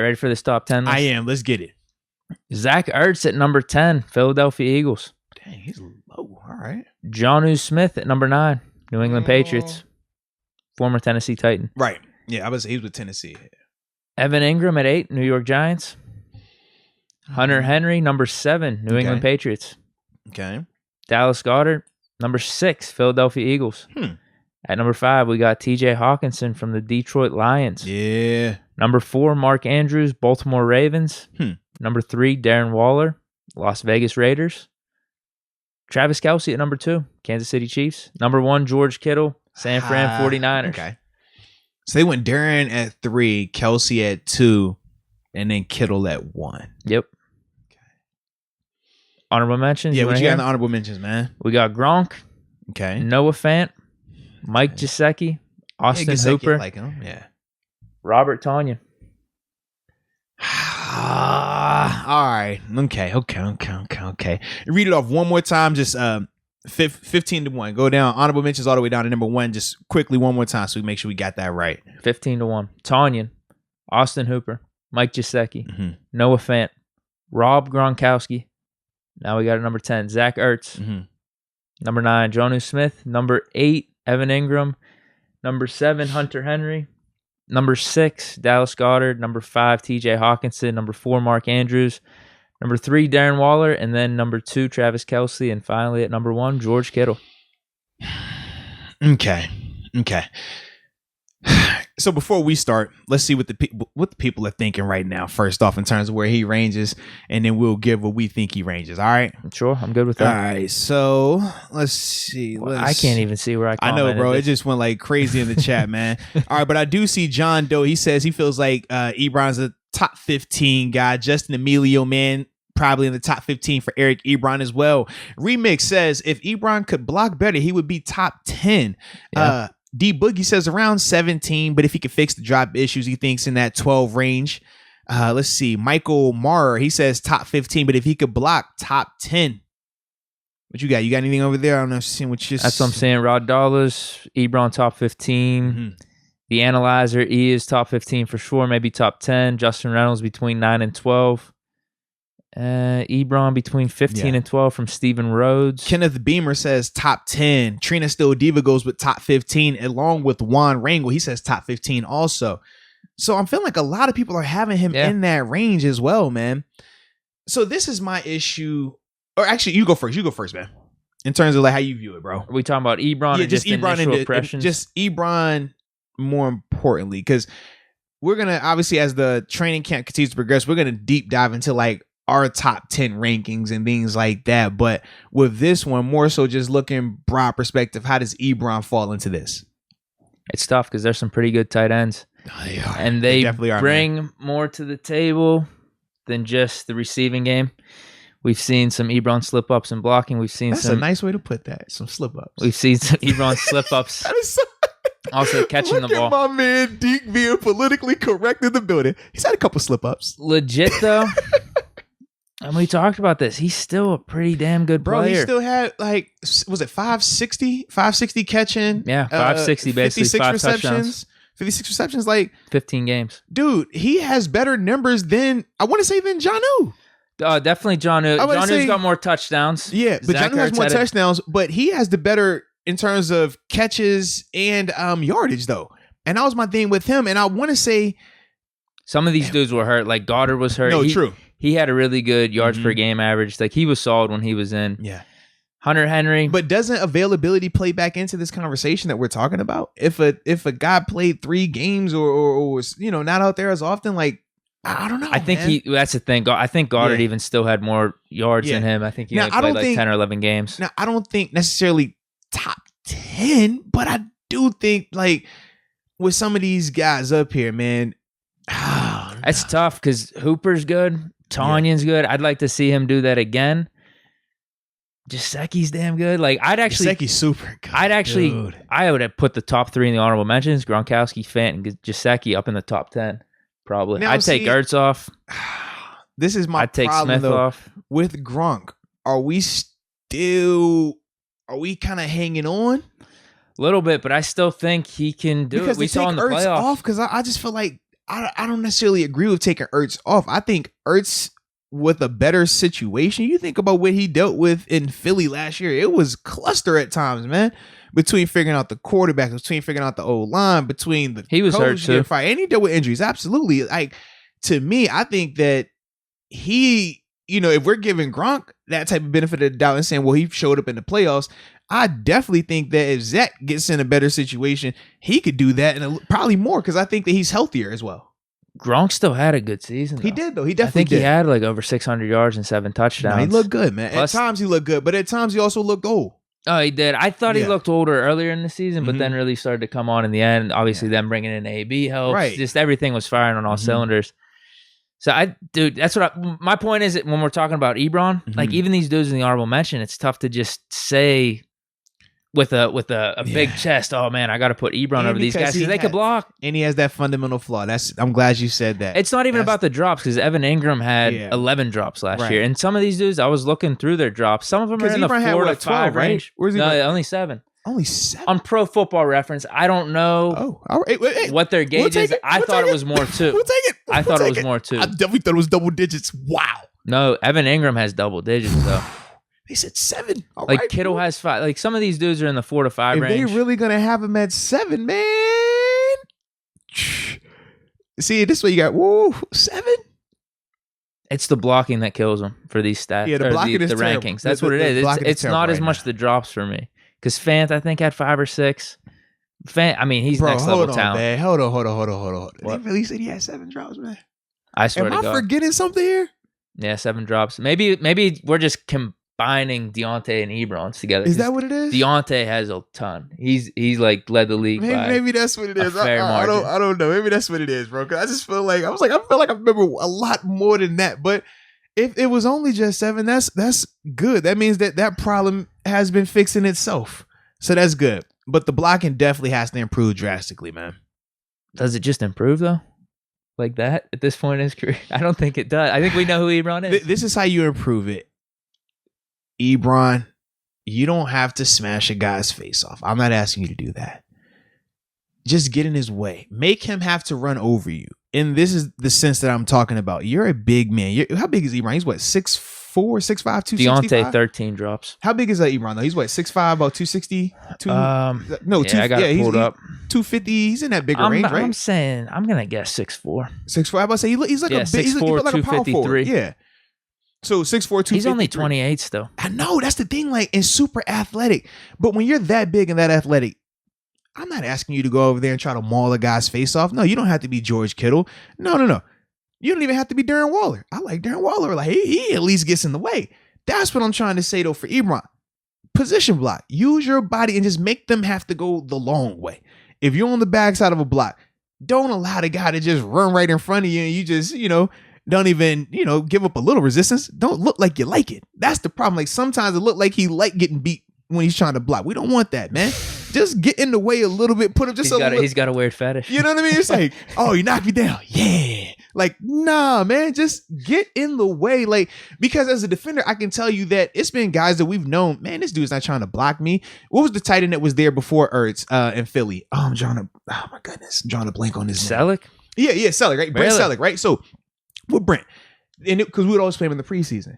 Ready for this top 10 list? I am. Let's get it. Zach Ertz at number 10, Philadelphia Eagles. Dang, he's low. All right. Jonnu Smith at number 9, New England Patriots. Former Tennessee Titan. Right. Yeah, he was with Tennessee. Evan Ingram at 8, New York Giants. Hunter Henry, number 7, New England Patriots. Okay. Dallas Goedert, number 6, Philadelphia Eagles. At number 5, we got TJ Hawkinson from the Detroit Lions. Yeah. Number 4, Mark Andrews, Baltimore Ravens. Number 3, Darren Waller, Las Vegas Raiders. Travis Kelce at number 2, Kansas City Chiefs. Number 1, George Kittle, San Fran 49ers. Okay. So they went Darren at 3, Kelce at 2, and then Kittle at 1. Yep. Okay. Honorable mentions? Yeah, what you got in the honorable mentions, man? We got Gronk. Okay. Noah Fant. Mike Gesicki. Austin Hooper. I like him, yeah. Robert Tonyan. All right. Okay. Read it off one more time. Just 15-1. Go down. Honorable mentions all the way down to number 1. Just quickly one more time so we make sure we got that right. 15-1. Tonyan. Austin Hooper. Mike Gesicki. Noah Fant. Rob Gronkowski. Now we got at number 10. Zach Ertz. Number 9. Jonnu Smith. Number 8. Evan Ingram. Number 7. Hunter Henry. Number 6, Dallas Goedert. Number 5, TJ Hawkinson. Number 4, Mark Andrews. Number 3, Darren Waller. And then number 2, Travis Kelce. And finally at number 1, George Kittle. Okay. So before we start, let's see what the people are thinking right now. First off, in terms of where he ranges, and then we'll give what we think he ranges. All right. Sure, I'm good with that. All right. So let's see. I can't even see where I know, bro. It just went like crazy in the chat, man. All right, but I do see John Doe. He says he feels like Ebron's a top 15 guy. Justin Emilio, man, probably in the top 15 for Eric Ebron as well. Remix says if Ebron could block better, he would be top 10. Yeah. D Boogie says around 17, but if he could fix the drop issues, he thinks in that 12 range. Let's see. Michael Marr, he says top 15, but if he could block, top 10. What you got? You got anything over there? I don't know. Seeing what you. That's what I'm saying. Rod Dollars, Ebron top 15. The Analyzer, E is top 15 for sure. Maybe top 10. Justin Reynolds between 9 and 12. Ebron between 15 and 12 from Steven Rhodes. Kenneth Beamer says top 10. Trina Still Diva goes with top 15 along with Juan Rangel. He says top 15 also. So I'm feeling like a lot of people are having him in that range as well, man. So this is my issue. Or actually, you go first, man. In terms of like how you view it, bro. Are we talking about Ebron or just Ebron initial impressions? Just Ebron more importantly, because we're going to, obviously, as the training camp continues to progress, we're going to deep dive into like our top 10 rankings and things like that. But with this one, more so just looking broad perspective, how does Ebron fall into this? It's tough because there's some pretty good tight ends. They are. And they definitely bring more to the table than just the receiving game. We've seen some Ebron slip-ups and blocking. We've seen That's a nice way to put that. Some slip-ups. We've seen some Ebron slip-ups. That is so... Also catching the ball. Look at my man Deke being politically correct in the building. He's had a couple slip-ups. Legit, though. And we talked about this. He's still a pretty damn good player. Bro, he still had, like, was it 560? 560 catching? Yeah, 560 basically. 56 5 receptions. touchdowns. 56 receptions, like 15 games. Dude, he has better numbers than, I want to say, than Jonnu. Definitely Jonnu. Jonnu's got more touchdowns. Yeah, but Jonnu has more touchdowns, but he has the better in terms of catches and yardage, though. And that was my thing with him. And I want to say some of these dudes were hurt. Like Goddard was hurt. No, true. He had a really good yards per game average. Like he was solid when he was in. Yeah. Hunter Henry. But doesn't availability play back into this conversation that we're talking about? If a guy played 3 games or was, not out there as often, like, I don't know. I think that's the thing. I think Goddard even still had more yards than him. I think he only played like 10 or 11 games. Now, I don't think necessarily top 10, but I do think like with some of these guys up here, man. It's tough because Hooper's good. Tonyan's good. I'd like to see him do that again. Gesicki's damn good. Like Gesicki's super good. I would have put the top 3 in the honorable mentions: Gronkowski, Fant, and Gesicki up in the top 10. Probably. I'd take Ertz off. This is my problem. I'd take Smith off. With Gronk, are we kind of hanging on? A little bit, but I still think he can do it. We saw in the playoffs. Because I just feel like I don't necessarily agree with taking Ertz off. I think Ertz with a better situation. You think about what he dealt with in Philly last year. It was cluster at times, man. Between figuring out the quarterback, between figuring out the O-line, between the he was hurt too. And he dealt with injuries. Absolutely. Like, to me, I think that he, if we're giving Gronk that type of benefit of the doubt and saying, well, he showed up in the playoffs, I definitely think that if Zach gets in a better situation, he could do that and probably more because I think that he's healthier as well. Gronk still had a good season, though. He did, though. He definitely I think did. he had like over 600 yards and 7 touchdowns. No, he looked good, man. Plus, at times he looked good, but at times he also looked old. Oh, he did. I thought he looked older earlier in the season, but then really started to come on in the end. Obviously, them bringing in AB helps. Right. Just everything was firing on all cylinders. So, that's my point is that when we're talking about Ebron, like even these dudes in the honorable mention, it's tough to just say with a big chest, oh man, I got to put Ebron over these guys because they could block. And he has that fundamental flaw. I'm glad you said that. It's not even about the drops because Evan Ingram had 11 drops last year, and some of these dudes, I was looking through their drops. Some of them are in the 4 to 5 range. Where's he? No, only 7. Only 7 on Pro Football Reference. I don't know what their gauge is. I thought it was more too. We'll take it. I thought it was more too. I definitely thought it was double digits. Wow. No, Evan Ingram has double digits though. They said 7. All like right, Kittle has 5. Like some of these dudes are in the 4 to 5 range. They really gonna have him at 7, man. See, this way you got 7. It's the blocking that kills them for these stats. Yeah, the blocking is the terrible. rankings. That's what it is. It's not as much the drops for me because Fant I think had 5 or 6. Fant, I mean, he's next level talent. Man. Hold on. What? They really said he had 7 drops, man. I swear to God. Am I forgetting something here? Yeah, 7 drops. Maybe we're just combining Deontay and Ebron's together. Is that what it is? Deontay has a ton. He's like led the league. Maybe that's what it is. I don't know. Maybe that's what it is, bro. Cause I just feel like I feel like I remember a lot more than that. But if it was only just 7, that's good. That means that problem has been fixing itself. So that's good. But the blocking definitely has to improve drastically, man. Does it just improve though? Like that at this point in his career? I don't think it does. I think we know who Ebron is. This is how you improve it. Ebron, you don't have to smash a guy's face off. I'm not asking you to do that. Just get in his way. Make him have to run over you. And this is the sense that I'm talking about. You're a big man. How big is Ebron? He's what, 6'4", 6'5", 265? Deontay 13 drops. How big is Ebron though? He's what, 6'5", about 260? I got it pulled up. 250. He's in that bigger range, right? I'm saying I'm gonna guess 6'4". 6'4". I'm about to say he's like a big, he's like a power forward. Yeah. So 6'4", 250. He's only 28 still. I know, that's the thing, like, and super athletic. But when you're that big and that athletic, I'm not asking you to go over there and try to maul a guy's face off. No, you don't have to be George Kittle. No. You don't even have to be Darren Waller. I like Darren Waller. Like, he at least gets in the way. That's what I'm trying to say, though, for Ebron. Position block. Use your body and just make them have to go the long way. If you're on the backside of a block, don't allow the guy to just run right in front of you and you just, don't even, give up a little resistance. Don't look like you like it. That's the problem. Like, sometimes it look like he like getting beat when he's trying to block. We don't want that, man. Just get in the way a little bit. Put him just He's got a weird fetish. You know what I mean? It's like, oh, you knock me down. Yeah. Like, nah, man. Just get in the way. Like, because as a defender, I can tell you that it's been guys that we've known, man, this dude's not trying to block me. What was the tight end that was there before Ertz in Philly? Oh, my goodness. I'm drawing a blank on his name. Selleck? Yeah, Selleck, right? Brent Selleck, right? So, with Brent, and because we would always play him in the preseason.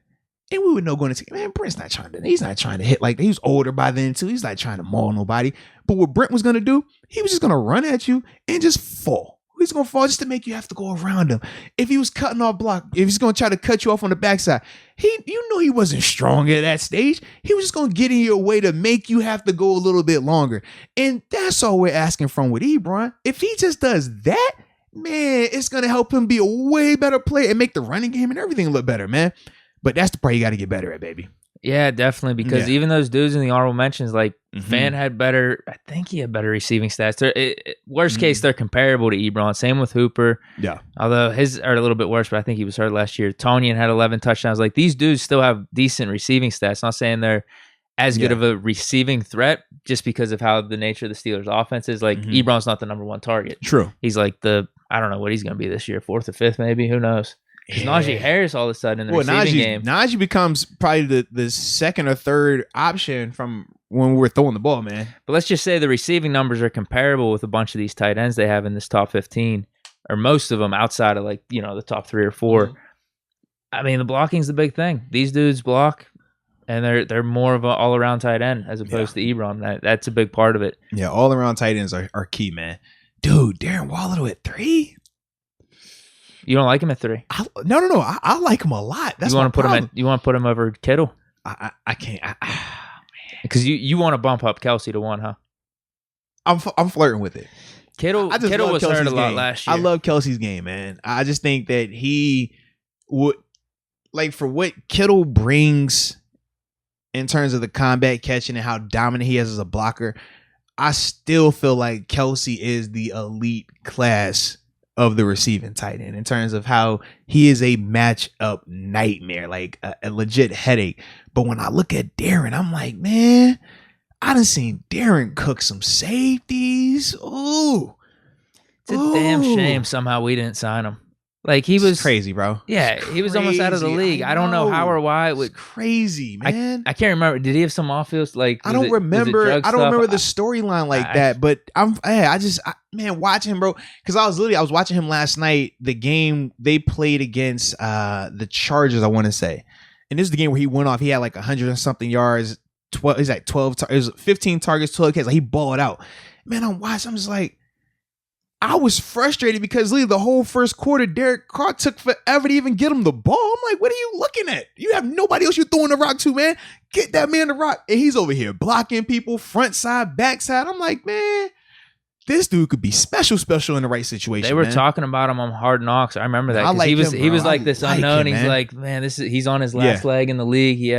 And we would know going into, man, Brent's he's not trying to hit like that. He was older by then too. He's not trying to maul nobody. But what Brent was going to do, he was just going to run at you and just fall. He's going to fall just to make you have to go around him. If he was cutting off block, if he's going to try to cut you off on the backside, you know he wasn't strong at that stage. He was just going to get in your way to make you have to go a little bit longer. And that's all we're asking from with Ebron. If he just does that, man, it's going to help him be a way better player and make the running game and everything look better, man. But that's the part you got to get better at, baby. Yeah, definitely. Because even those dudes in the honorable mentions, like Fant had better, I think he had better receiving stats. Worst case, they're comparable to Ebron. Same with Hooper. Yeah. Although his are a little bit worse, but I think he was hurt last year. Tonyan had 11 touchdowns. Like these dudes still have decent receiving stats. Not saying they're as good of a receiving threat just because of how the nature of the Steelers' offense is. Like Ebron's not the number one target. True. He's like I don't know what he's going to be this year, 4th or 5th maybe. Who knows? Because Najee Harris all of a sudden in the receiving game. Najee becomes probably the second or third option from when we're throwing the ball, man. But let's just say the receiving numbers are comparable with a bunch of these tight ends they have in this top 15. or most of them outside of like, the top 3 or 4. Mm-hmm. I mean, the blocking's the big thing. These dudes block, and they're more of an all-around tight end as opposed to Ebron. That's a big part of it. Yeah, all-around tight ends are key, man. Dude, Darren Waller at 3? You don't like him at 3? No. I like him a lot. That's you want to put him over Kittle? I can't. Because you want to bump up Kelsey to 1, huh? I'm flirting with it. Kittle was Kelsey's hurt a lot last year. I love Kelsey's game, man. I just think that he would, like, for what Kittle brings in terms of the combat catching and how dominant he is as a blocker, I still feel like Kelsey is the elite class of the receiving tight end in terms of how he is a matchup nightmare, like a legit headache. But when I look at Darren, I'm like, man, I done seen Darren cook some safeties. Ooh. It's a damn shame somehow we didn't sign him. Like, he was crazy, bro. Yeah, he was almost out of the league. I don't know how or why. It was crazy, man. I can't remember. Did he have some off-field? Like, I don't remember the storyline like that. But man, watching him, bro. Because I was watching him last night. The game they played against the Chargers, I want to say, and this is the game where he went off. He had like 100 and something yards. 12. He's like 12. It was 15 targets, 12 catches. Like, he balled out. Man, I'm watching. I'm just like, I was frustrated because literally the whole first quarter, Derek Carr took forever to even get him the ball. I'm like, what are you looking at? You have nobody else you're throwing the rock to, man. Get that man the rock. And he's over here blocking people, front side, back side. I'm like, man, this dude could be special in the right situation. They were talking about him on Hard Knocks. I remember that. He was like this unknown. He's like, man, he's on his last leg in the league. He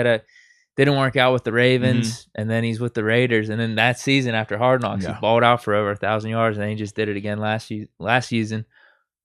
didn't work out with the Ravens, and then he's with the Raiders. And then that season after Hard Knocks, he balled out for over 1,000 yards, and then he just did it again last season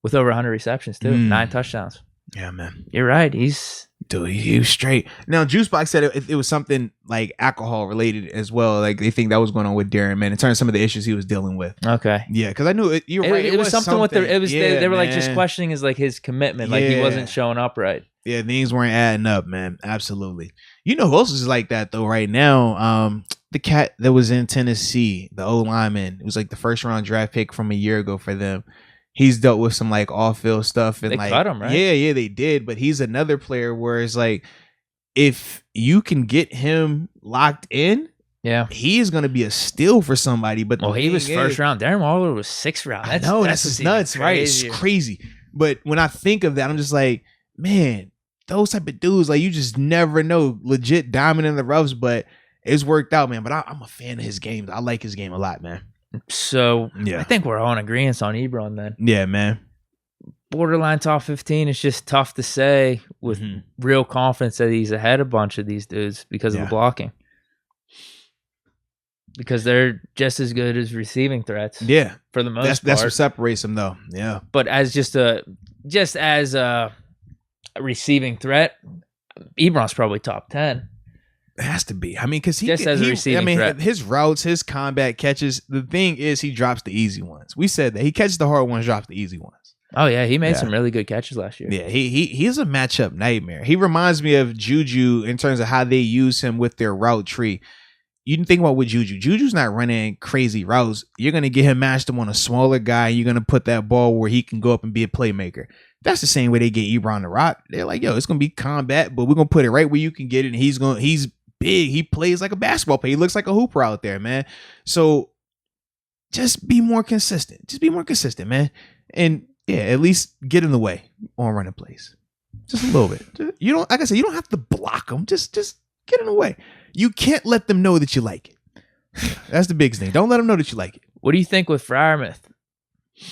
with over 100 receptions too, 9 touchdowns. Yeah, man. You're right. He was straight. Now, Juicebox said it was something like alcohol related as well. Like, they think that was going on with Darren, man, in terms of some of the issues he was dealing with. Okay. Yeah, because I knew it. You're right. It was something with they were like just questioning his commitment. Like, he wasn't showing up right. Yeah, things weren't adding up, man. Absolutely. You know who else is like that though right now? The cat that was in Tennessee, the O-lineman. It was like the first round draft pick from a year ago for them. He's dealt with some like off-field stuff and they cut him, right? Yeah, they did. But he's another player where it's like, if you can get him locked in, he is going to be a steal for somebody. But he was first round. Darren Waller was 6th round. That's nuts, right? It's crazy. But when I think of that, I'm just like, man, those type of dudes, like, you just never know. Legit dominant in the roughs, but it's worked out, man. But I'm a fan of his game. I like his game a lot, man. So I think we're all in agreement on Ebron then. Yeah, man. Borderline top 15. It's just tough to say with real confidence that he's ahead of a bunch of these dudes because of the blocking. Because they're just as good as receiving threats. Yeah, for the most part. That's what separates them, though. Yeah, but as just as a receiving threat, Ebron's probably top 10. It has to be. I mean, because a receiving threat. His routes, his combat catches. The thing is, he drops the easy ones. We said that he catches the hard ones, drops the easy ones. Oh yeah, he made some really good catches last year. Yeah, he's a matchup nightmare. He reminds me of Juju in terms of how they use him with their route tree. You didn't think about with Juju. Juju's not running crazy routes. You're going to get him matched up on a smaller guy. You're going to put that ball where he can go up and be a playmaker. That's the same way they get Ebron the rock. They're like, yo, it's going to be combat, but we're going to put it right where you can get it. And he's big. He plays like a basketball player. He looks like a hooper out there, man. So just be more consistent. Just be more consistent, man. And yeah, at least get in the way on running plays. Just a little bit. You don't, like I said, you don't have to block them. Just get in the way. You can't let them know that you like it. That's the biggest thing. Don't let them know that you like it. What do you think with Freiermuth?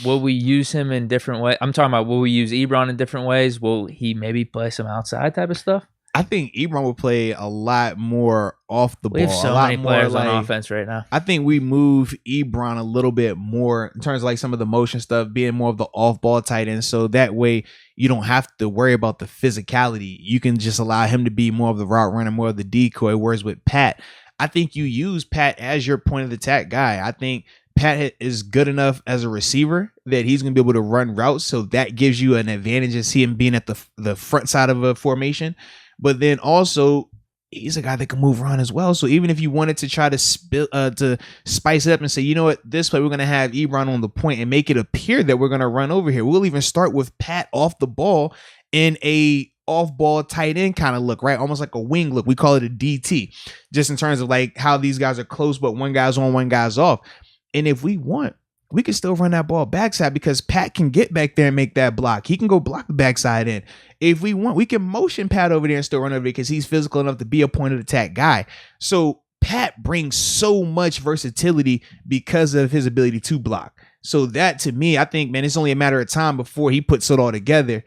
Will we use him in different ways? I'm talking about, will we use Ebron in different ways? Will he maybe play some outside type of stuff? I think Ebron will play a lot more off the ball. We have so many players on offense right now. I think we move Ebron a little bit more in terms of like some of the motion stuff, being more of the off-ball tight end. So that way you don't have to worry about the physicality. You can just allow him to be more of the route runner, more of the decoy. Whereas with Pat, I think you use Pat as your point of attack guy. I think Pat is good enough as a receiver that he's going to be able to run routes. So that gives you an advantage as him being at the front side of a formation. But then also he's a guy that can move around as well. So even if you wanted to try to spice it up and say, you know what, this play we're going to have Ebron on the point and make it appear that we're going to run over here. We'll even start with Pat off the ball in a off-ball tight end kind of look, right? Almost like a wing look. We call it a DT, just in terms of like how these guys are close, but one guy's on, one guy's off. And if we want, we can still run that ball backside because Pat can get back there and make that block. He can go block the backside in. If we want, we can motion Pat over there and still run over there because he's physical enough to be a point of attack guy. So Pat brings so much versatility because of his ability to block. So that, to me, I think, man, it's only a matter of time before he puts it all together.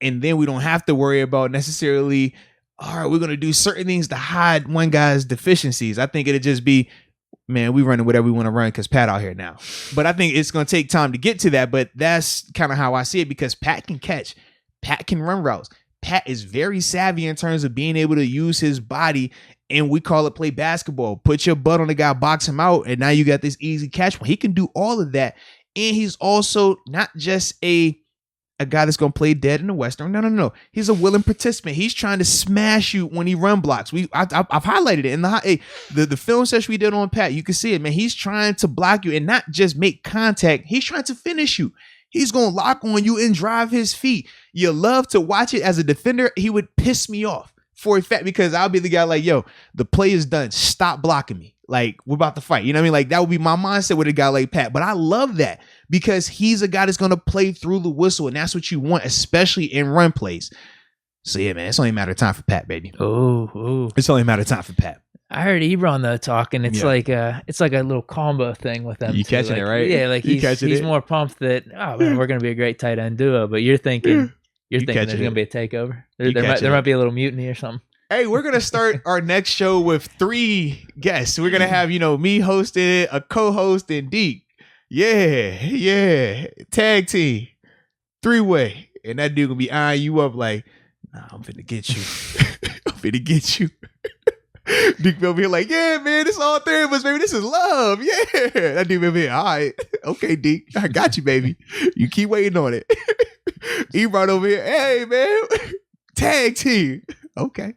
And then we don't have to worry about necessarily, all right, we're going to do certain things to hide one guy's deficiencies. I think it'd just be, man, we running whatever we want to run because Pat out here now. But I think it's going to take time to get to that. But that's kind of how I see it because Pat can catch. Pat can run routes. Pat is very savvy in terms of being able to use his body. And we call it play basketball. Put your butt on the guy, box him out. And now you got this easy catch. He can do all of that. And he's also not just a guy that's going to play dead in the Western. No. He's a willing participant. He's trying to smash you when he run blocks. I've highlighted it in the film session we did on Pat. You can see it, man. He's trying to block you and not just make contact. He's trying to finish you. He's going to lock on you and drive his feet. You love to watch it as a defender. He would piss me off for a fact because I'll be the guy like, yo, the play is done. Stop blocking me. Like, we're about to fight. You know what I mean? Like, that would be my mindset with a guy like Pat. But I love that because he's a guy that's going to play through the whistle. And that's what you want, especially in run plays. So, yeah, man, it's only a matter of time for Pat, baby. Oh. It's only a matter of time for Pat. I heard Ebron, though, talking. It's like a little combo thing with them. You catching it, right? Yeah, like he's more pumped that, oh, man, we're going to be a great tight end duo. But you're thinking there's going to be a takeover. There might be a little mutiny or something. Hey, we're going to start our next show with 3 guests. We're going to have, me hosting, a co-host, and Deke. Yeah. Tag team. 3-way. And that dude going to be eyeing you up like, nah, I'm finna get you. I'm finna get you. Deke be over here like, yeah, man, it's all 3 of us, baby. This is love. Yeah. That dude be over here, all right. Okay, Deke. I got you, baby. You keep waiting on it. Ebron over here, hey, man. Tag team. Okay.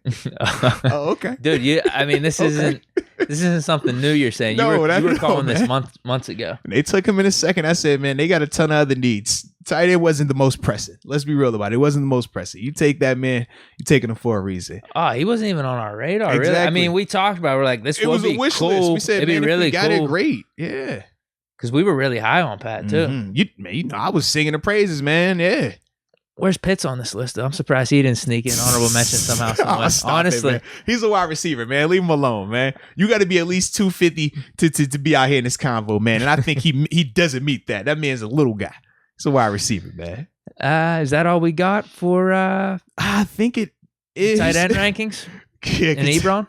Okay. Dude, this isn't something new you're saying. You were calling this months ago. They took him in a second. I said, man, they got a ton of other needs. Tight end wasn't the most pressing. Let's be real about it. It wasn't the most pressing. You take that man, you're taking him for a reason. Oh, he wasn't even on our radar, exactly. Really. I mean, we talked about it. We're like, this would be cool. It was a wish list. We said, it'd be really cool. Got it great. Yeah. Because we were really high on Pat, too. Mm-hmm. I was singing the praises, man. Yeah. Where's Pitts on this list, though? I'm surprised he didn't sneak in honorable mention somehow. Honestly. He's a wide receiver, man. Leave him alone, man. You got to be at least 250 to be out here in this convo, man. And I think he doesn't meet that. That man's a little guy. He's a wide receiver, man. Is that all we got for I think it is tight end rankings? And Ebron?